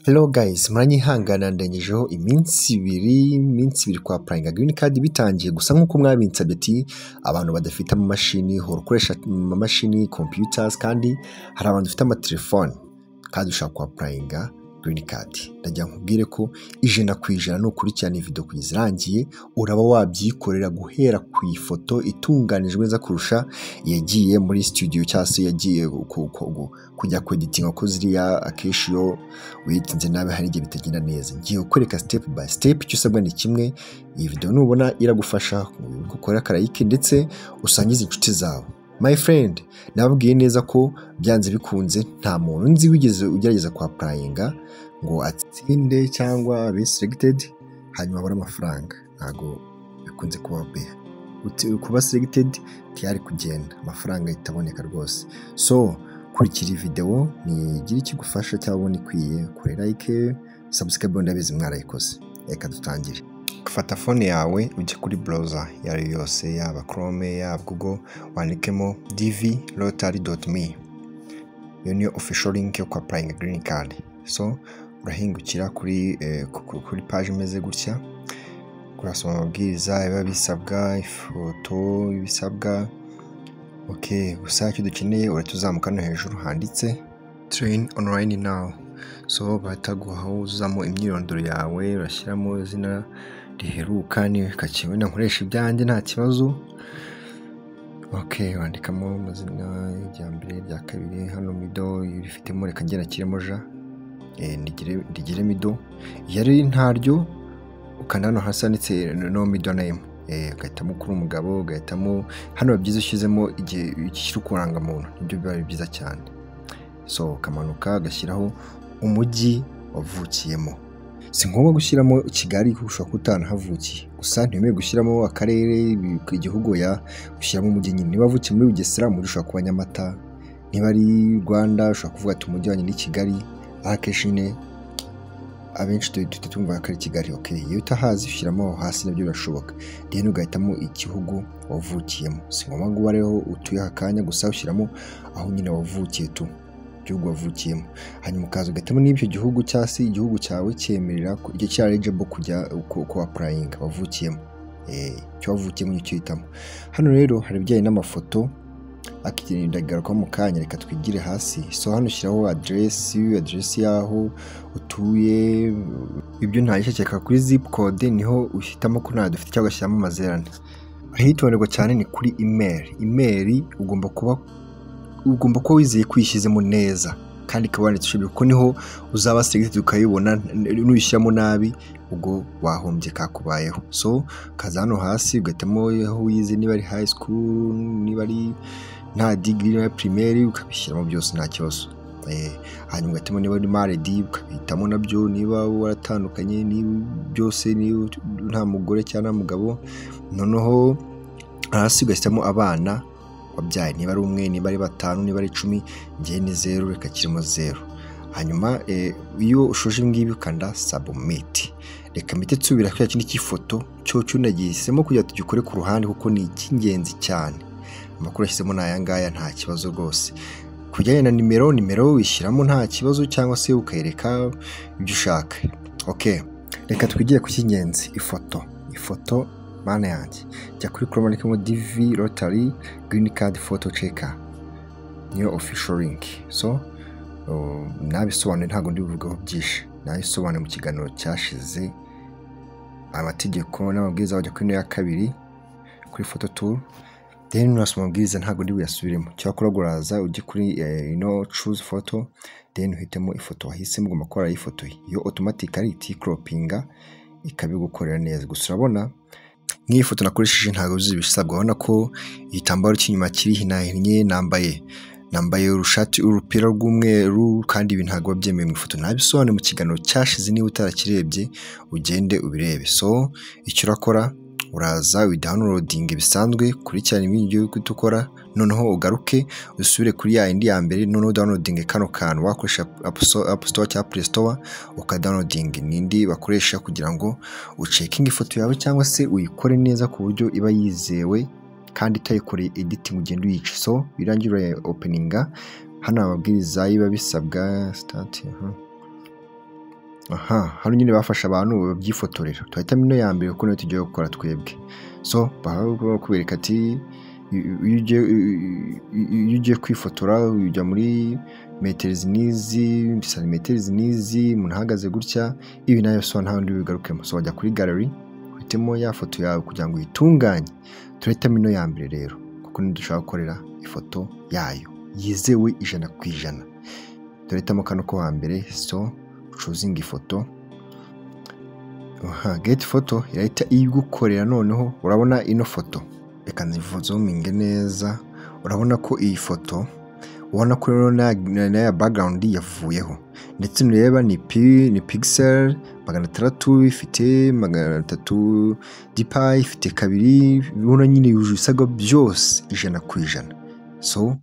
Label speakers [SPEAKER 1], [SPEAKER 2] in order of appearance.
[SPEAKER 1] Hello guys, muranyihangana ndengejeho iminsi ibiri kwa applyinga green card bitangiye gusa nkuko mwabinsabye ati abantu badafite amamashini horo ukoresha amamashini computers kandi hari abantu bafite amatelefone kandi ushaka kwa applyinga green card. Ndagira nkubwire ko 100% nukurikirana video kugeza irangiye uraba wabyikorera guhera ku ifoto itunganijwe neza kurusha yagiye muri studio cyase yagiye kujya ku editing ko ziriya akeshiyo witinze nabe hari igihe bitagenda neza. Ngiye gukoreka step by step icyo usabwa ni kimwe. Iyi video nubona iragufasha gukora karayike ndetse usangiza inshuti zawe. My friend, nababwiye neza ko byanze bikunze nta muntu nzi wigeze ugerageza kwa applyinga ngo atsinde cyangwa abe selected hanyuma abone amafaranga. Ntago bikunze kuba kuba selected tiyari kugenda amafaranga itaboneka rwose. So kurikira video nigira ikigufasha cyangwa nikwiye kuri like subscribe ndabizi mwarayikoze. Reka dutangire. Fata phone yawe ujye kuri browser yari yose yaba Chrome yaba Google wandikemo dvlottery.me. Iyo niyo official link yo kwa applying green card. So urahingukira kuri page imeze gutya, kurasoma amabwiriza biba bisabwa, ifoto ibisabwa. Okay, gusa icyo dukeneye uratuzamuka no hejuru handitse train online now. So bataguha uzamo imyirondoro yawe urashyiramo izina riheruka ni kakiwe nkoresha ibyanjye nta kibazo. Okay, wandikamo amazina ya mbere ya kabiri hano mido ifitemo reka ngera kiremo ja ndigire mido yari ntaryo ukandano hasanitse no mido name ugahitamo kuri umugabo ugahitamo hano byiza ushyizemo igihe ikiri kuranga muntu nibyo biba byiza cyane. So kamanuka agashyiraho umujyi wavukiyemo. Si ngombwa gushyiramo Kigali kushaka kutana havukiye gusa ntiyemewe gushyiramo akarere igihugu ya gushyiramo umujyi nyine. Niba avukiye muri Bugesera muri ushaka kuba Nyamata, niba ari Rwanda ushaka kuvuga ati umujyi wanyu ni Kigali akeshine abenshi tutumva akari Kigali. Okay, iyo utahazi ushyiramo hasi nabyo birashoboka. Then ugahitamo igihugu wavukiyemo. Si ngombwa ngo bareho utuye hakanya gusa ushyiramo aho nyine wavukiye tu igihugu wavukiyemo. Hanyuma ukaza ugatamo n'ibyo gihugu cyasi igihugu cyawe cyemerera igihe cya eligible kujya ku applying wavukiyemo. Cyo wavukiyemo icyo hitamo. Hano rero hari ibijyanye n'amafoto akigirindagaruka mu kanya reka twigire hasi. So hano ushyiraho address yaho utuye ibyo ntayishakeka kuri zip code niho uhitamo ko nta dufite cyangwa shyiramo amazerane. Ahitonderwa cyane ni kuri email ugomba kuba wizeye kwishizemo neza kandi kabanditse ko niho uzaba selected ukayibona. Nuyishyiramo nabi ubwo wahombye kakubayeho. So kaza hano hasi ugatamo aho wize niba ari high school niba ari nta degree ya primaire ukabishyiramo byose nta kibazo. Hanyuma ugatamo niba ari married ukabitamo nabyo niba waratandukanye ni byose ni nta mugore cyangwa mugabo. Noneho hasi ugashyiramo abana wabyaye niba ari umwe niba ari batanu niba ari 10 ngiye ni 0 reka kirimo 0. Hanyuma iyo ushoje ngibi ukanda submit. Reka mpite tsubira kwa kindi cy'ifoto cyo nagisemo kujya tugikore ku ruhande kuko ni ikingenzi cyane. Amakuru ashyizemo nayangaya nta kibazo rwose. Kujyanye na nimero wishyiramo nta kibazo cyangwa se ukayereka ibyo ushaka. Okay, reka twigiye ku kingenzi ifoto mana yanjye jya kuri Chrome ariko DV Lottery Green Card Photo Checker niyo official link. So nabisobanure ntago ndi buvugaho byinshi nabisobanure mu kiganiro cyashize amategeko n'amabwiriza wajya kuri ya kabiri kuri photo tool. Then urasoma amabwiriza ntago ndi buyasubiremo cyakora guraza ujye kuri choose photo then uhitemo ifoto wahisemo ugomba gukora ifoto iyo automatically croppinga ikabigukorera neza. Gusa urabona nk'iyi foto nakoresheje ntago bizibisabwa. Ubona ko igitambaro cy'inyuma kiri hinahinnye nambaye urushati urupira rw'umweru kandi ibi ntago babyemeye mu ifoto. Nabisobanure mu kiganiro cyashize niba utarakirebye ugende ubirebe. So icyo urakora uraza downloading bisanzwe kuri cyane ibyo ukora noneho ugaruke usubire kuri ya indi ya mbere noneho downloading kano kantu wakoresha App Store cyangwa Play Store ukadownloading nindi bakoresha kugira ngo ucekinge ifoto yawe cyangwa se uyikore neza ku buryo iba yizewe kandi itayikoreye editing ugenda uyica. So birangira openinga hano amabwiriza yiba bisabwa start hano nyine bafasha abantu babyifotorera. Tuhitamo ino ya mbere kuko niyo tugiye gukora twebwe. So kubereka ati iyo ugiye kwifotora ujya muri metero n'izi, santimetero n'izi, umuntu ahagaze gutya, ibi nayo so nta wundi bigarukemo. So wajya kuri gallery uhitemo ya foto yawe kugira ngo uyitunganye. Turahitamo ino ya mbere rero kuko niyo dushaka gukorera ifoto yayo yizewe 100%. Turahitamo kano ko wa mbere, so choosing ifoto. Get photo irahita igukorera noneho. Urabona ino foto, reka nzizominge neza. Urabona ko iyi foto ubona ko na background yavuyeho, ndetse nureba ni pixel 600, ifite 300 dpi, ifite kabiri, ubona nyine yuje ibisago byose 100%. So